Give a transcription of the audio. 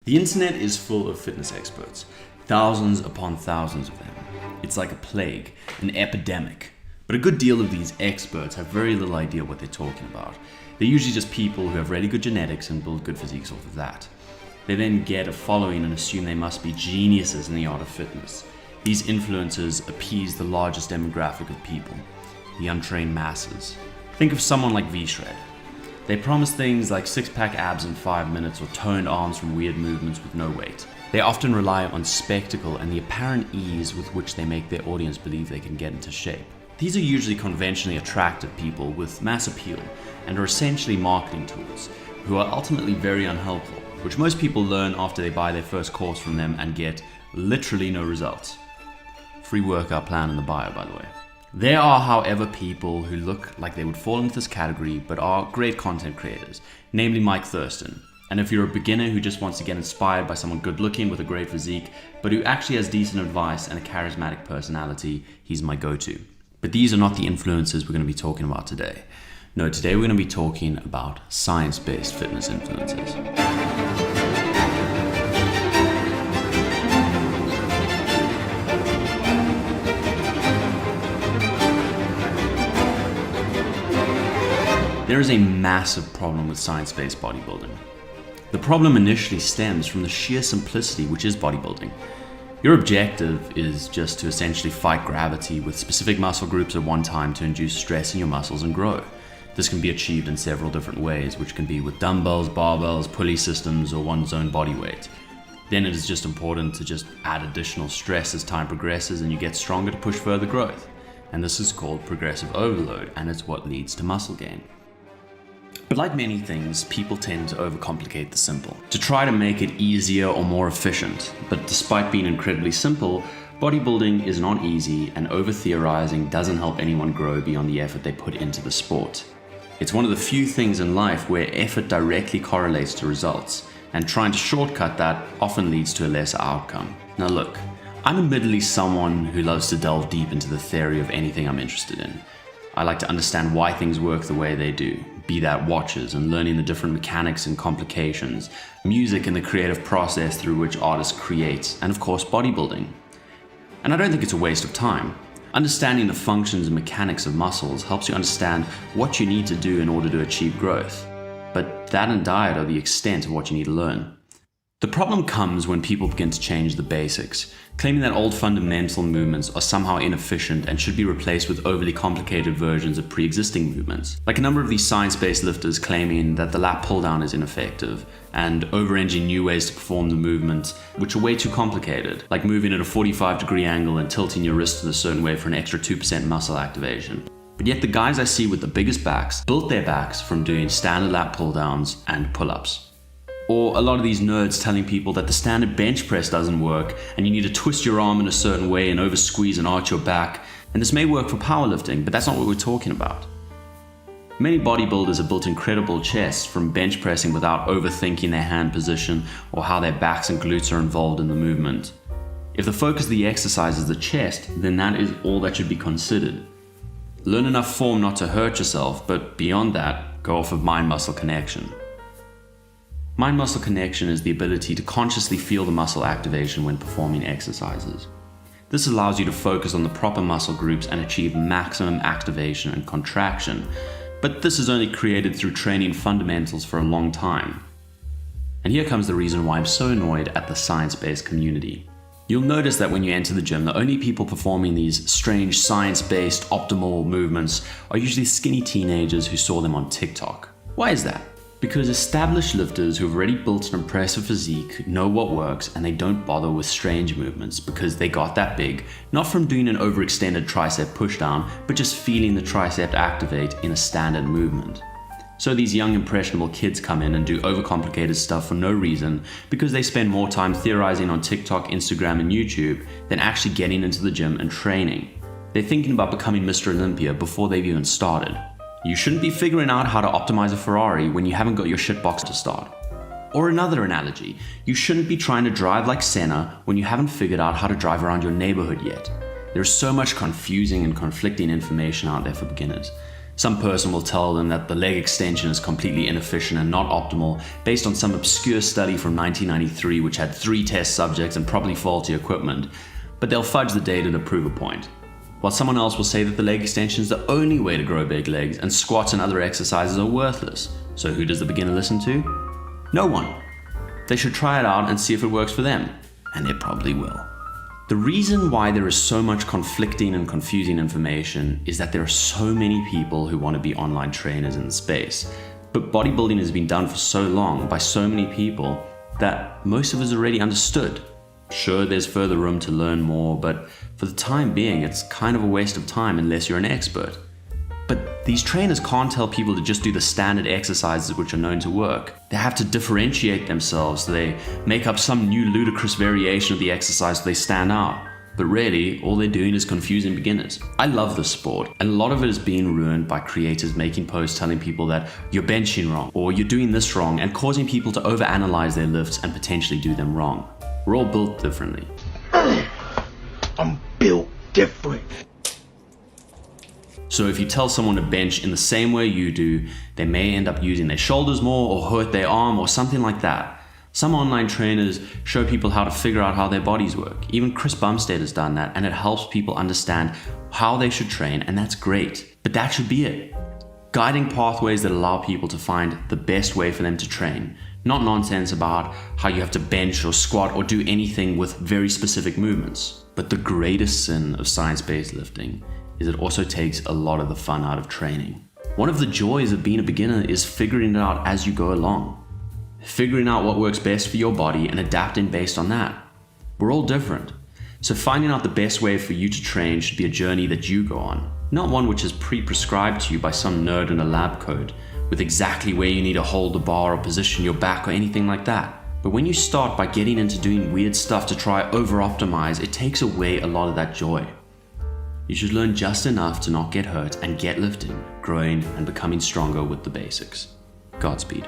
The internet is full of fitness experts, thousands upon thousands of them. It's like a plague, an epidemic. But a good deal of these experts have very little idea what they're talking about. They're usually just people who have really good genetics and build good physiques off of that. They then get a following and assume they must be geniuses in the art of fitness. These influencers appease the largest demographic of people, the untrained masses. Think of someone like V-Shred. They promise things like six-pack abs in 5 minutes or toned arms from weird movements with no weight. They often rely on spectacle and the apparent ease with which they make their audience believe they can get into shape. These are usually conventionally attractive people with mass appeal and are essentially marketing tools who are ultimately very unhelpful, which most people learn after they buy their first course from them and get literally no results. Free workout plan in the bio, by the way. There are, however, people who look like they would fall into this category but are great content creators, namely Mike Thurston. And if you're a beginner who just wants to get inspired by someone good looking with a great physique, but who actually has decent advice and a charismatic personality, he's my go-to. But these are not the influencers we're going to be talking about today. No, today we're going to be talking about science-based fitness influencers. There is a massive problem with science-based bodybuilding. The problem initially stems from the sheer simplicity which is bodybuilding. Your objective is just to essentially fight gravity with specific muscle groups at one time to induce stress in your muscles and grow. This can be achieved in several different ways, which can be with dumbbells, barbells, pulley systems, or one's own body weight. Then it is just important to just add additional stress as time progresses and you get stronger to push further growth. And this is called progressive overload, and it's what leads to muscle gain. But like many things, people tend to overcomplicate the simple, to try to make it easier or more efficient. But despite being incredibly simple, bodybuilding is not easy, and over-theorizing doesn't help anyone grow beyond the effort they put into the sport. It's one of the few things in life where effort directly correlates to results, and trying to shortcut that often leads to a lesser outcome. Now look, I'm admittedly someone who loves to delve deep into the theory of anything I'm interested in. I like to understand why things work the way they do, be that watches and learning the different mechanics and complications, music and the creative process through which artists create, and of course bodybuilding. And I don't think it's a waste of time. Understanding the functions and mechanics of muscles helps you understand what you need to do in order to achieve growth. But that and diet are the extent of what you need to learn. The problem comes when people begin to change the basics, claiming that old fundamental movements are somehow inefficient and should be replaced with overly complicated versions of pre-existing movements. Like a number of these science-based lifters claiming that the lat pull-down is ineffective and over-engineering new ways to perform the movement, which are way too complicated, like moving at a 45-degree angle and tilting your wrists in a certain way for an extra 2% muscle activation. But yet the guys I see with the biggest backs built their backs from doing standard lat pull-downs and pull-ups. Or a lot of these nerds telling people that the standard bench press doesn't work and you need to twist your arm in a certain way and over squeeze and arch your back. And this may work for powerlifting, but that's not what we're talking about. Many bodybuilders have built incredible chests from bench pressing without overthinking their hand position or how their backs and glutes are involved in the movement. If the focus of the exercise is the chest, then that is all that should be considered. Learn enough form not to hurt yourself, but beyond that, go off of mind-muscle connection. Mind-muscle connection is the ability to consciously feel the muscle activation when performing exercises. This allows you to focus on the proper muscle groups and achieve maximum activation and contraction, but this is only created through training fundamentals for a long time. And here comes the reason why I'm so annoyed at the science-based community. You'll notice that when you enter the gym, the only people performing these strange science-based optimal movements are usually skinny teenagers who saw them on TikTok. Why is that? Because established lifters who have already built an impressive physique know what works and they don't bother with strange movements because they got that big, not from doing an overextended tricep pushdown, but just feeling the tricep activate in a standard movement. So these young impressionable kids come in and do overcomplicated stuff for no reason because they spend more time theorizing on TikTok, Instagram, and YouTube than actually getting into the gym and training. They're thinking about becoming Mr. Olympia before they've even started. You shouldn't be figuring out how to optimize a Ferrari when you haven't got your shitbox to start. Or another analogy, you shouldn't be trying to drive like Senna when you haven't figured out how to drive around your neighborhood yet. There's so much confusing and conflicting information out there for beginners. Some person will tell them that the leg extension is completely inefficient and not optimal based on some obscure study from 1993 which had 3 test subjects and probably faulty equipment, but they'll fudge the data to prove a point. While someone else will say that the leg extension is the only way to grow big legs and squats and other exercises are worthless. So who does the beginner listen to? No one. They should try it out and see if it works for them, and it probably will. The reason why there is so much conflicting and confusing information is that there are so many people who want to be online trainers in the space. But bodybuilding has been done for so long by so many people that most of us already understood. Sure, there's further room to learn more, but for the time being, it's kind of a waste of time unless you're an expert. But these trainers can't tell people to just do the standard exercises which are known to work. They have to differentiate themselves, so they make up some new ludicrous variation of the exercise so they stand out. But really, all they're doing is confusing beginners. I love this sport, and a lot of it is being ruined by creators making posts telling people that you're benching wrong, or you're doing this wrong, and causing people to overanalyze their lifts and potentially do them wrong. We're all built differently. I'm built different. So if you tell someone to bench in the same way you do, they may end up using their shoulders more or hurt their arm or something like that. Some online trainers show people how to figure out how their bodies work. Even Chris Bumstead has done that, and it helps people understand how they should train, and that's great. But that should be it. Guiding pathways that allow people to find the best way for them to train. Not nonsense about how you have to bench or squat or do anything with very specific movements. But the greatest sin of science-based lifting is it also takes a lot of the fun out of training. One of the joys of being a beginner is figuring it out as you go along. Figuring out what works best for your body and adapting based on that. We're all different. So finding out the best way for you to train should be a journey that you go on, not one which is pre-prescribed to you by some nerd in a lab coat with exactly where you need to hold the bar or position your back or anything like that. But when you start by getting into doing weird stuff to try over-optimize, it takes away a lot of that joy. You should learn just enough to not get hurt and get lifting, growing, and becoming stronger with the basics. Godspeed.